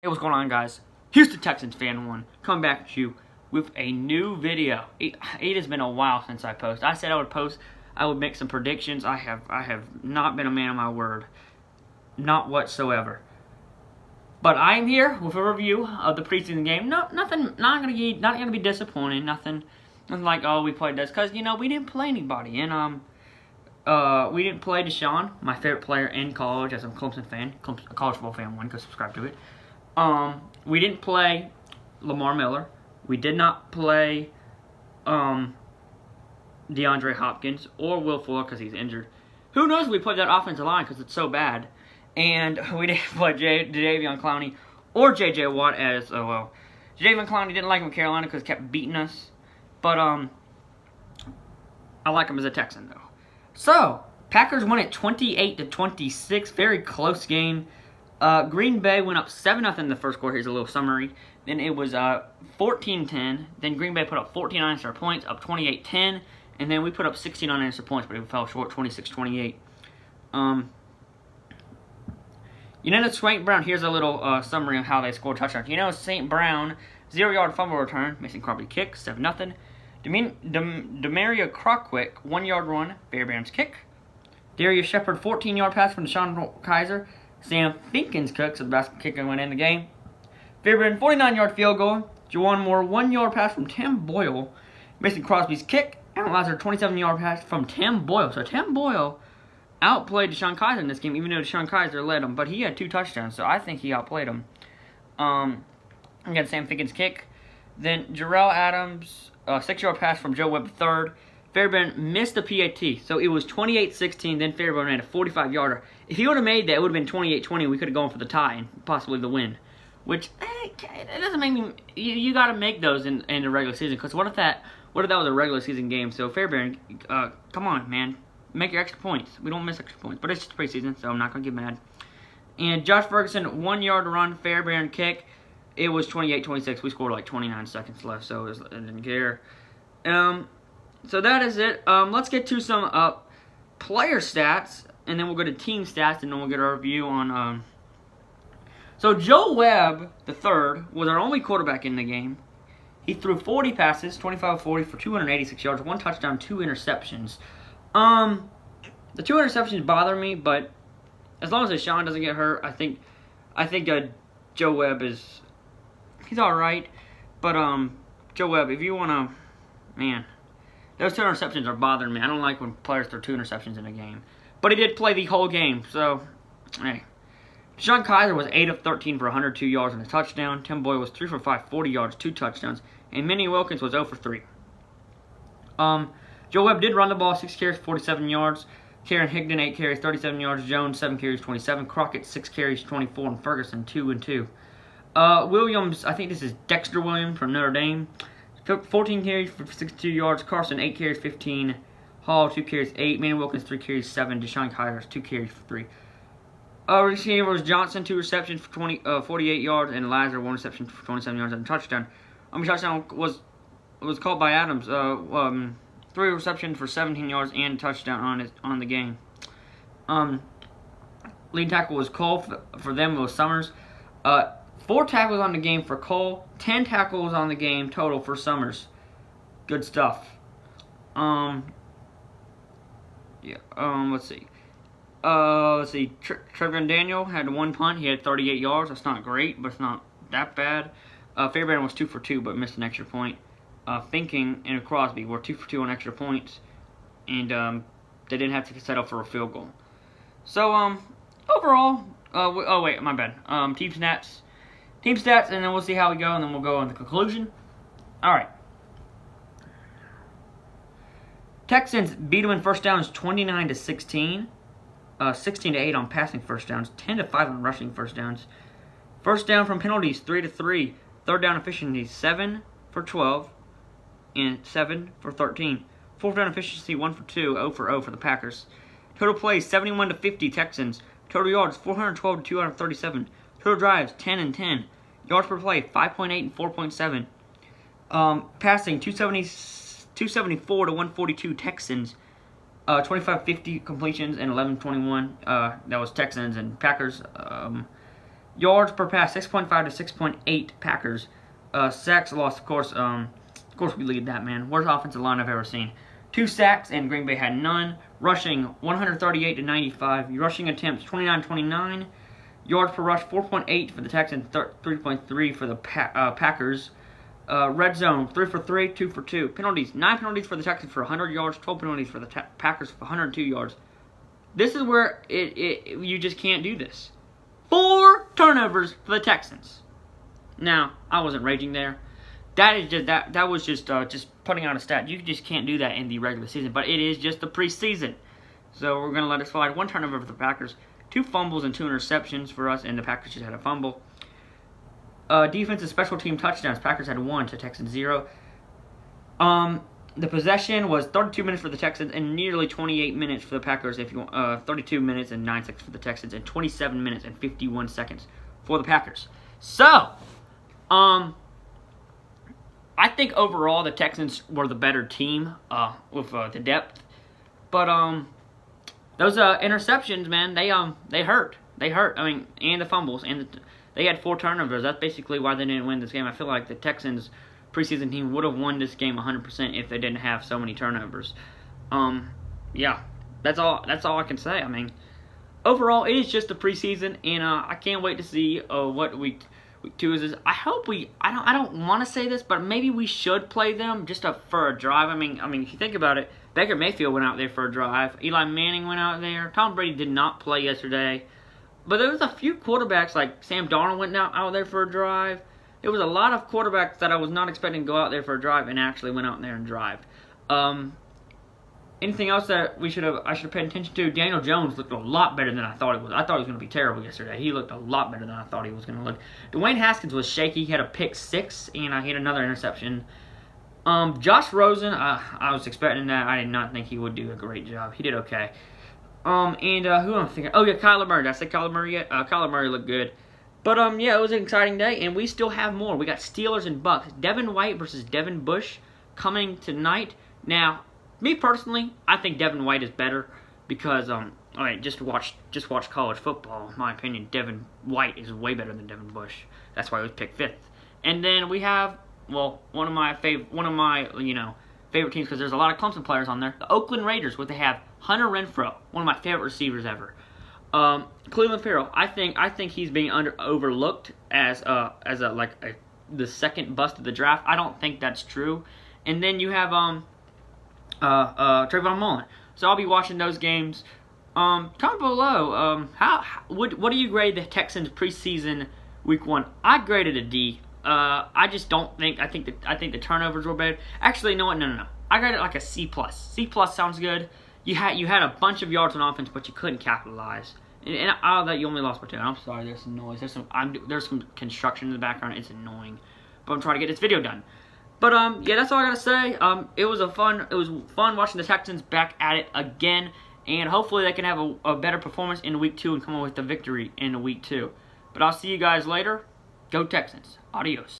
Hey, what's going on, guys? Houston Texans fan one coming back at you with a new video. It has been a while since I posted. I said I would post. I would make some predictions. I have not been a man of my word, not whatsoever. But I'm here with a review of the preseason game. Not gonna be disappointing. Nothing like, oh, we played this, because we didn't play anybody, and we didn't play Deshaun, my favorite player in college, as I'm a Clemson fan, a college football fan one. Go subscribe to it. We didn't play Lamar Miller. We did not play DeAndre Hopkins or Will Fuller because he's injured. Who knows if we played that offensive line because it's so bad. And we didn't play Jadeveon Clowney or J.J. Watt as, Jadeveon Clowney didn't like him in Carolina because he kept beating us. But, I like him as a Texan, though. So, Packers won it 28-26. Very close game. Green Bay went up 7-0 in the first quarter. Here's a little summary. Then it was 14-10. Then Green Bay put up 14 unanswered points, up 28-10. And then we put up 16 unanswered points, but it fell short, 26-28. St. Brown, here's a little summary of how they scored touchdowns. St. Brown, 0-yard fumble return, Mason Crosby kick, 7-0. Demaria Crockwick, 1-yard run, Fairbairn's kick. Darius Shepard, 14-yard pass from Deshaun Kaiser. Sam Finkins cooks, the best kicker went in the game. Fairbairn, 49-yard field goal. Juwan Moore, 1-yard pass from Tim Boyle. Mason Crosby's kick. Alan Lazar, 27-yard pass from Tim Boyle. So Tim Boyle outplayed Deshaun Kaiser in this game, even though Deshaun Kaiser led him. But he had 2 touchdowns, so I think he outplayed him. Again, Sam Finkins kick. Then Jarrell Adams, 6-yard pass from Joe Webb III. Fairbairn missed the PAT, so it was 28-16, then Fairbairn made a 45-yarder. If he would have made that, it would have been 28-20, we could have gone for the tie and possibly the win. Which, it doesn't make me... You got to make those in the regular season, because what if that was a regular season game? So Fairbairn, come on, man. Make your extra points. We don't miss extra points, but it's just preseason, so I'm not going to get mad. And Josh Ferguson, 1-yard run, Fairbairn kick. It was 28-26. We scored like 29 seconds left, so I didn't care. So that is it. Let's get to some player stats, and then we'll go to team stats, and then we'll get our review on... So Joe Webb III was our only quarterback in the game. He threw 40 passes, 25-40 for 286 yards, 1 touchdown, 2 interceptions. The 2 interceptions bother me, but as long as Deshaun doesn't get hurt, I think Joe Webb he's all right. But Joe Webb, if you want to, man, those 2 interceptions are bothering me. I don't like when players throw 2 interceptions in a game. But he did play the whole game, so, hey. Deshaun Kaiser was 8 of 13 for 102 yards and a touchdown. Tim Boyle was 3 for 5, 40 yards, 2 touchdowns. And Minnie Wilkins was 0 for 3. Joe Webb did run the ball, 6 carries, 47 yards. Karen Higdon, 8 carries, 37 yards. Jones, 7 carries, 27. Crockett, 6 carries, 24. And Ferguson, 2 and 2. Williams, I think this is Dexter Williams from Notre Dame. 14 carries for 62 yards. Carson, 8 carries, 15. Hall, 2 carries, 8. Manny Wilkins, 3 carries, 7. Deshaun Kaiser, 2 carries for 3. Receivers Johnson, 2 receptions for 48 yards. And Lazar, 1 reception for 27 yards and a touchdown. Touchdown was called by Adams. 3 receptions for 17 yards and a touchdown on the game. Lead tackle was Cole for them. It was Summers. 4 tackles on the game for Cole. 10 tackles on the game total for Summers. Good stuff. Let's see. Trevor Daniel had 1 punt. He had 38 yards. That's not great, but it's not that bad. Fairbairn was 2 for 2, but missed an extra point. Finking and Crosby were 2 for 2 on extra points, and they didn't have to settle for a field goal. So, overall, oh wait, my bad. Team stats, and then we'll see how we go, and then we'll go on the conclusion. All right. Texans beat them in first downs 29-16, 16-8 on passing first downs, 10-5 on rushing first downs. First down from penalties 3-3. Third down efficiency 7 for 12 and 7 for 13. Fourth down efficiency 1 for 2, 0 for 0 for the Packers. Total plays 71-50 Texans. Total yards 412 to 237. Total drives 10 and 10. Yards per play 5.8 and 4.7. Passing 274 to 142 Texans. 25-50 completions and 11-21. That was Texans and Packers. Yards per pass, 6.5 to 6.8 Packers. Sacks lost, of course we lead that, man. Worst offensive line I've ever seen. 2 sacks, and Green Bay had none. Rushing, 138 to 95. Rushing attempts, 29-29. Yards per rush, 4.8 for the Texans, 3.3 for the Packers. Red zone, 3 for 3, 2 for 2. Penalties, 9 penalties for the Texans for 100 yards, 12 penalties for the Packers for 102 yards. This is where you just can't do this. 4 turnovers for the Texans. Now, I wasn't raging there. That is just that was just putting out a stat. You just can't do that in the regular season, but it is just the preseason. So we're gonna let it slide. 1 turnover for the Packers, 2 fumbles and 2 interceptions for us, and the Packers just had a fumble. Defensive special team touchdowns. Packers had 1 to Texans 0. The possession was 32 minutes for the Texans and nearly 28 minutes for the Packers. If you want, 32 minutes and 9 seconds for the Texans and 27 minutes and 51 seconds for the Packers. So, I think overall the Texans were the better team with the depth, but those interceptions, man, they hurt. They hurt. I mean, and the fumbles, and they had 4 turnovers. That's basically why they didn't win this game. I feel like the Texans preseason team would have won this game 100% if they didn't have so many turnovers. Yeah, that's all I can say. I mean, overall, it is just a preseason, and I can't wait to see what week 2 is. I hope I don't want to say this, but maybe we should play them just for a drive. I mean, if you think about it, Baker Mayfield went out there for a drive. Eli Manning went out there. Tom Brady did not play yesterday. But there was a few quarterbacks, like Sam Darnold went out there for a drive. There was a lot of quarterbacks that I was not expecting to go out there for a drive and actually went out there and drive. Anything else that I should have paid attention to? Daniel Jones looked a lot better than I thought he was. I thought he was going to be terrible yesterday. He looked a lot better than I thought he was going to look. Dwayne Haskins was shaky. He had a pick 6, and he had another interception. Josh Rosen, I was expecting that. I did not think he would do a great job. He did okay. Who am I thinking? Oh, yeah, Kyler Murray. Did I say Kyler Murray yet? Kyler Murray looked good. But, yeah, it was an exciting day, and we still have more. We got Steelers and Bucks. Devin White versus Devin Bush coming tonight. Now, me personally, I think Devin White is better because, just watch college football. In my opinion, Devin White is way better than Devin Bush. That's why he was picked 5th. And then we have, well, one of my favorite teams, because there's a lot of Clemson players on there. The Oakland Raiders, where they have Hunter Renfrow, one of my favorite receivers ever. Cleveland Farrell, I think he's being overlooked as the second bust of the draft. I don't think that's true. And then you have Trayvon Mullen. So I'll be watching those games. Comment below. What do you grade the Texans preseason week 1? I graded a D. I just don't think. I think the turnovers were bad. Actually, no. I graded it like a C+. C+ sounds good. You had a bunch of yards on offense, but you couldn't capitalize. And out of that, you only lost by 2. I'm sorry, there's some noise. There's some construction in the background. It's annoying, but I'm trying to get this video done. But yeah, that's all I gotta say. It was fun watching the Texans back at it again, and hopefully they can have a better performance in week 2 and come up with the victory in week 2. But I'll see you guys later. Go Texans. Adios.